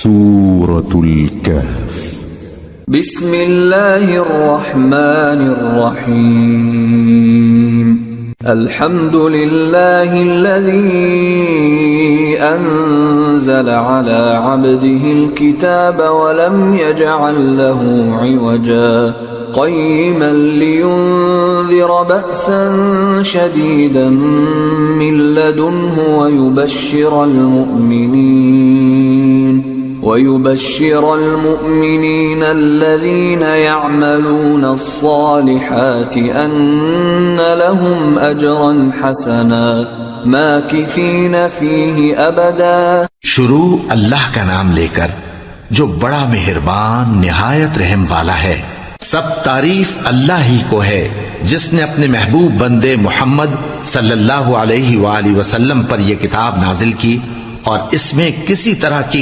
सूरतुल कहफ। बिस्मिल्लाहिर्रहमानिर्रहीम। अल्हम्दुलिल्लाहिल्लज़ी अंज़ल अला अब्दिहिल किताब व लम यजअल लहू इवजा क़य्यिमन लियुन्ज़िर बअसन शदीदन मिन लदुन्हु ويبشر المؤمنين الذين يعملون الصالحات أن لهم أجرا حسنا माकिसीन फीही अबदा। शुरू अल्लाह का नाम लेकर जो बड़ा मेहरबान निहायत रहम वाला है। सब तारीफ अल्लाह ही को है जिसने अपने महबूब बंदे मोहम्मद सल्लल्लाहु अलैहि वसल्लम पर यह किताब नाजिल की और इसमें किसी तरह की